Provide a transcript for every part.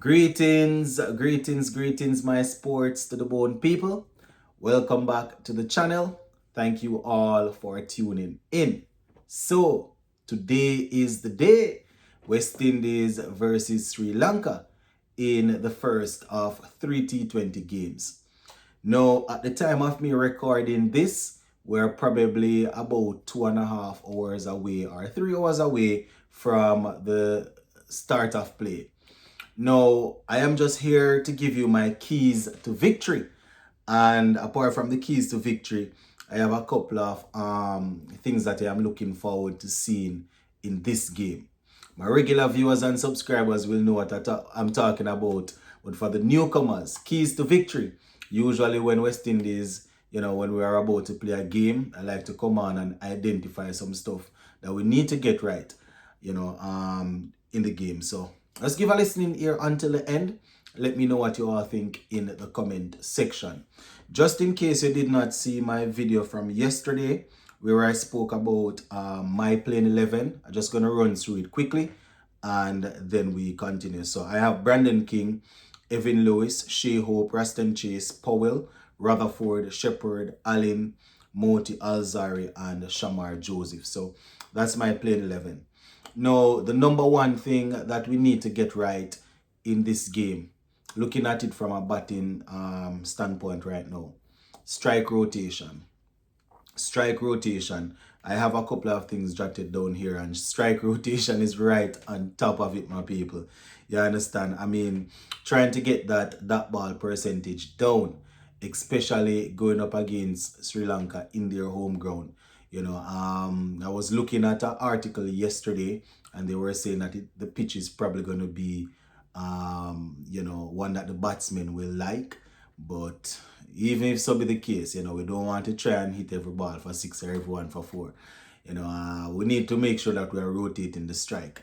Greetings, my sports to the bone people. Welcome back to the channel. Thank you all for tuning in. So, today is the day West Indies versus Sri Lanka in the first of three T20 games. Now, at the time of me recording this, we're probably about 2.5 hours away or 3 hours away from the start of play. Now, I am just here to give you my keys to victory. And apart from the keys to victory, I have a couple of things that I am looking forward to seeing in this game. My regular viewers and subscribers will know what I'm talking about. But for the newcomers, keys to victory. Usually when West Indies, when we are about to play a game, I like to come on and identify some stuff that we need to get right, in the game. So let's give a listening ear until the end. Let me know what you all think in the comment section. Just in case you did not see my video from yesterday, where I spoke about my playing 11, I'm just going to run through it quickly and then we continue. So I have Brandon King, Evan Lewis, Shea Hope, Raston Chase, Powell, Rutherford, Shepherd, Allen, Moti Alzari, and Shamar Joseph. So that's my playing 11. Now, the number one thing that we need to get right in this game, looking at it from a batting standpoint right now, strike rotation. Strike rotation. I have a couple of things jotted down here, and strike rotation is right on top of it, my people. You understand? I mean, trying to get that ball percentage down, especially going up against Sri Lanka in their home ground. I was looking at an article yesterday, and they were saying that the pitch is probably going to be, one that the batsmen will like. But even if so be the case, we don't want to try and hit every ball for six or every one for four. We need to make sure that we are rotating the strike.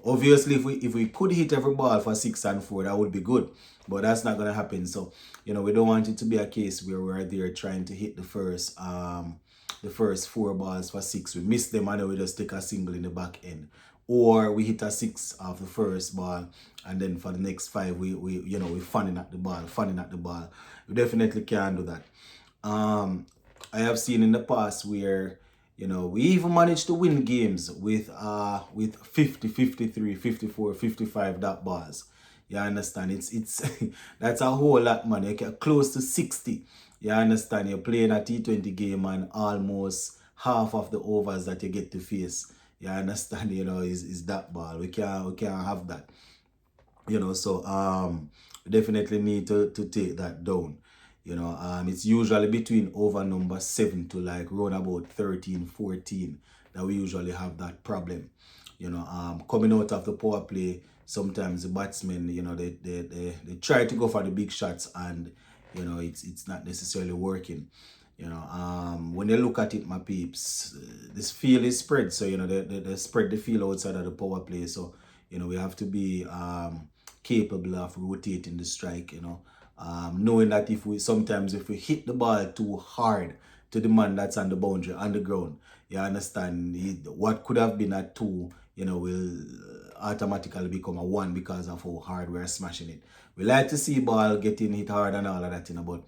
Obviously, if we could hit every ball for 6 and 4, that would be good. But that's not going to happen. So, we don't want it to be a case where we're there trying to hit the first 4 balls for 6. We miss them and then we just take a single in the back end. Or we hit a 6 of the first ball, and then for the next 5, we fanning at the ball. We definitely can't do that. I have seen in the past where we even managed to win games with 50, 53, 54, 55 dot balls. You understand? It's that's a whole lot, man. You get close to 60. You understand? You're playing a T20 game and almost half of the overs that you get to face, you understand, is that ball. We can't have that. So we definitely need to take that down. It's usually between over number 7 to like around about 13, 14 that we usually have that problem. Coming out of the power play, sometimes the batsmen, they try to go for the big shots and it's not necessarily working. When you look at it, my peeps, this field is spread. So, they spread the field outside of the power play. So, we have to be capable of rotating the strike, knowing that if we hit the ball too hard to the man that's on the boundary, on the ground, you understand, what could have been a 2, will automatically become a 1 because of how hard we're smashing it. We like to see ball getting hit hard and all of that, but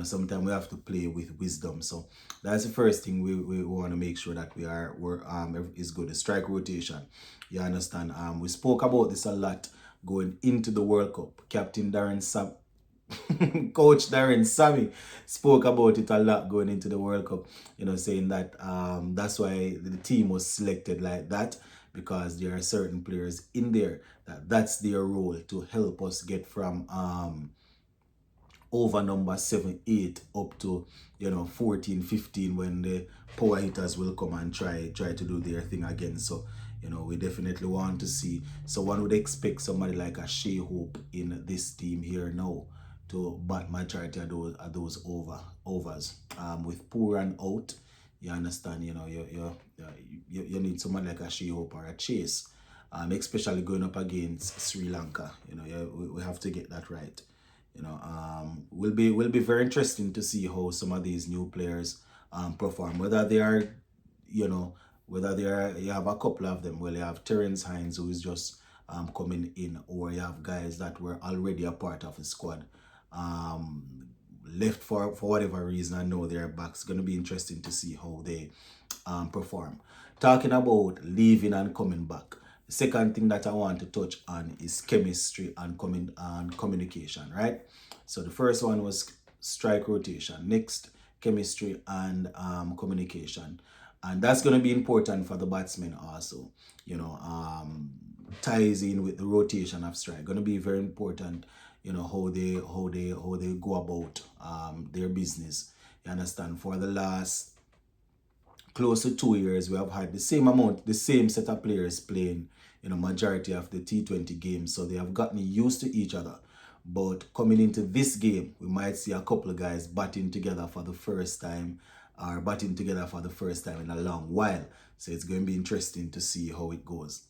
sometimes we have to play with wisdom. So that's the first thing we want to make sure that we're is good. The strike rotation. You understand? We spoke about this a lot going into the World Cup. Captain Darren Sam Coach Darren Sammy spoke about it a lot going into the World Cup, saying that that's why the team was selected like that, because there are certain players in there that's their role to help us get from over number 7, 8 up to 14, 15 when the power hitters will come and try to do their thing again. So we definitely want to see. So one would expect somebody like a Shea Hope in this team here now to bat majority of those overs. With Pooran out, you understand, you need someone like a Shea Hope or a Chase, especially going up against Sri Lanka. We have to get that right. Will be very interesting to see how some of these new players perform. Whether they are, you have a couple of them. Well, you have Terence Hines, who is just coming in, or you have guys that were already a part of the squad um, left for whatever reason. I know they're back. It's going to be interesting to see how they perform. Talking about leaving and coming back. The second thing that I want to touch on is chemistry and communication, right? So the first one was strike rotation. Next, chemistry and communication. And that's going to be important for the batsmen also. You know, ties in with the rotation of strike. Going to be very important. You know how they go about their business. You understand? For the last close to 2 years, we have had the same set of players playing, majority of the T20 games. So they have gotten used to each other. But coming into this game, we might see a couple of guys batting together for the first time, or batting together for the first time in a long while. So it's going to be interesting to see how it goes.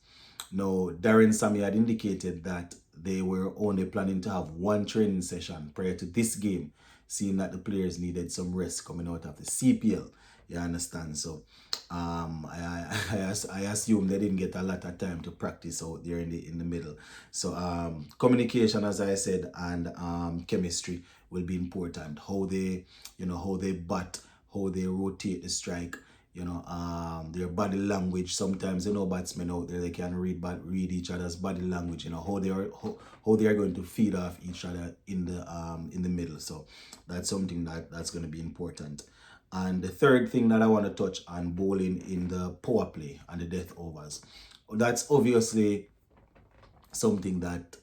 Now, Darren Sammy had indicated that they were only planning to have one training session prior to this game, seeing that the players needed some rest coming out of the CPL. You understand? So I assume they didn't get a lot of time to practice out there in the middle. So communication, as I said, and chemistry will be important. How they bat, how they rotate the strike, their body language. Sometimes batsmen out there, they can read each other's body language, how they are going to feed off each other in the middle. So that's something that's going to be important. And the third thing that I want to touch on, bowling in the power play and the death overs. That's obviously something that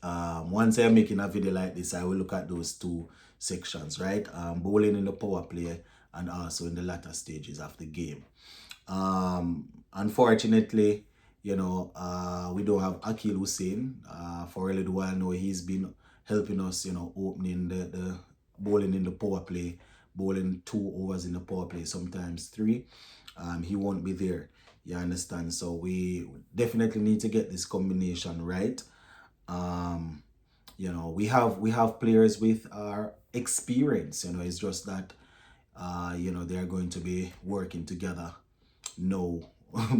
once I'm making a video like this, I will look at those two sections, right? Bowling in the power play and also in the latter stages of the game. Unfortunately, we don't have Akil Hussein. For a little while now, he's been helping us, opening the bowling in the power play, bowling 2 overs in the power play, sometimes 3. He won't be there. You understand? So we definitely need to get this combination right. We have players with our experience. It's just that they're going to be working together. No,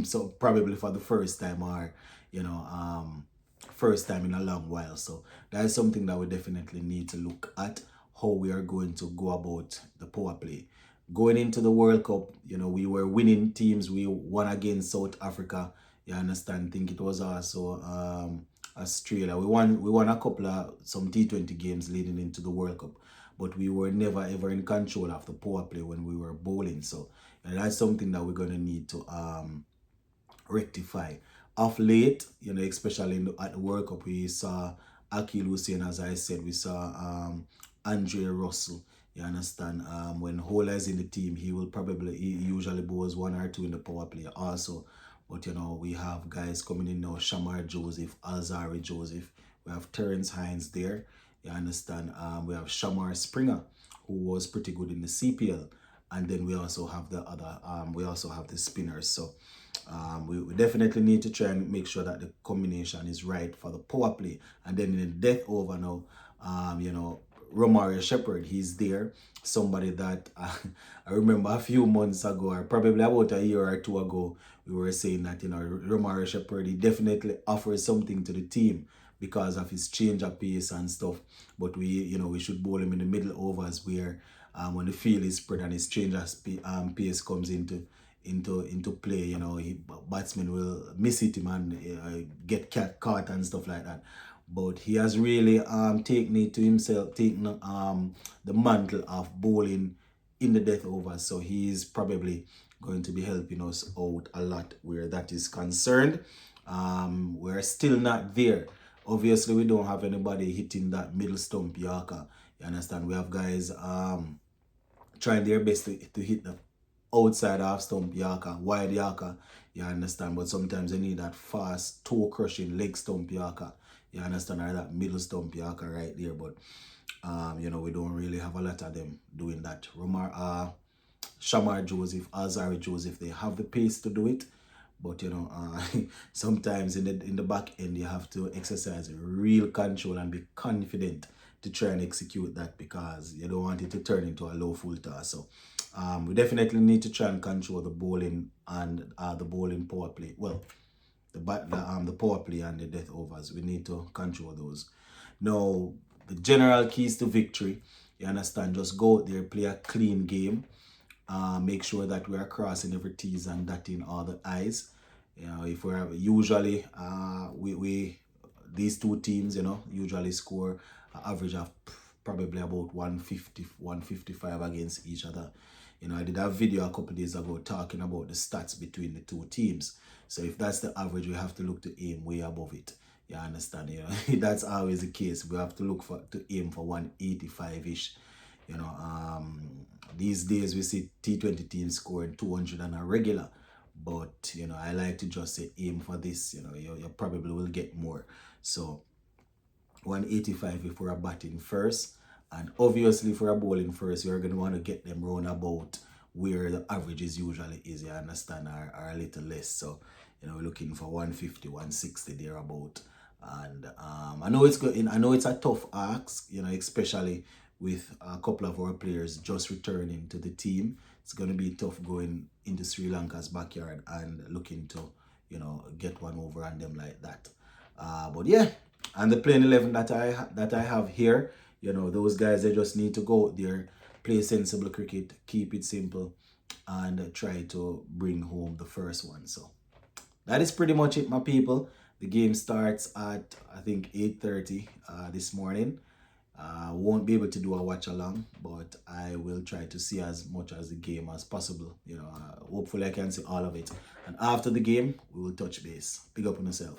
so probably for the first time, or first time in a long while. So that is something that we definitely need to look at, how we are going to go about the power play. Going into the World Cup, we were winning teams. We won against South Africa. You understand? I think it was also Australia. We won a couple of some T20 games leading into the World Cup, but we were never ever in control of the power play when we were bowling. So that's something that we're going to need to rectify. Of late, especially at the World Cup, we saw Akil Hussein, as I said, we saw Andre Russell. You understand? When Hola is in the team, he usually bowls 1 or 2 in the power play also. But we have guys coming in now: Shamar Joseph, Alzari Joseph. We have Terence Hines there. You understand? We have Shamar Springer, who was pretty good in the CPL. And then we also have the spinners. So we definitely need to try and make sure that the combination is right for the power play. And then in the death over now, Romario Shepherd, he's there. Somebody that I remember a few months ago, or probably about a year or 2 ago, we were saying that, Romario Shepherd, he definitely offers something to the team because of his change of pace and stuff. But we should bowl him in the middle overs, where when the field is spread and his change of pace comes into play, batsmen will miss it him and get caught and stuff like that. But he has really taken it to himself, taken the mantle of bowling in the death overs. So he is probably going to be helping us out a lot where that is concerned. We're still not there. Obviously, we don't have anybody hitting that middle stump Yorker. You understand? We have guys trying their best to hit the outside half stump Yorker, wide Yorker. You understand? But sometimes they need that fast toe crushing leg stump Yorker. You understand? Or that middle stump Yorker right there. But we don't really have a lot of them doing that. Shamar Joseph, Alzari Joseph, they have the pace to do it. But sometimes in the back end, you have to exercise real control and be confident to try and execute that, because you don't want it to turn into a low full toss. So we definitely need to try and control the bowling and the bowling power play. Well, the power play and the death overs. We need to control those. Now, the general keys to victory, you understand, just go out there, play a clean game. Make sure that we are crossing every T's and dotting all the I's. You know, if we're usually we these two teams, you know, usually score an average of probably about 150, 155 against each other. You know, I did a video a couple days ago talking about the stats between the two teams. So if that's the average, we have to look to aim way above it. You understand? You know, that's always the case. We have to look to aim for 185-ish. You know, these days we see T20 teams scoring 200 on a regular. But, you know, I like to just say aim for this. You know, you probably will get more. So 185 if we're batting first. And obviously, if we're bowling first, you're going to want to get them round about where the averages usually is, you understand, are a little less. So, you know, we're looking for 150, 160 thereabout. And I know it's good. I know it's a tough ask, you know, especially with a couple of our players just returning to the team. It's going to be tough going into Sri Lanka's backyard and looking to, you know, get one over on them like that. But yeah, and the playing 11 that I have here, you know, those guys, they just need to go out there, play sensible cricket, keep it simple, and try to bring home the first one. So that is pretty much it, my people. The game starts at, I think, 8:30 this morning. Won't be able to do a watch along, but I will try to see as much as the game as possible. You know, hopefully I can see all of it. And after the game, we will touch base. Big up on yourself.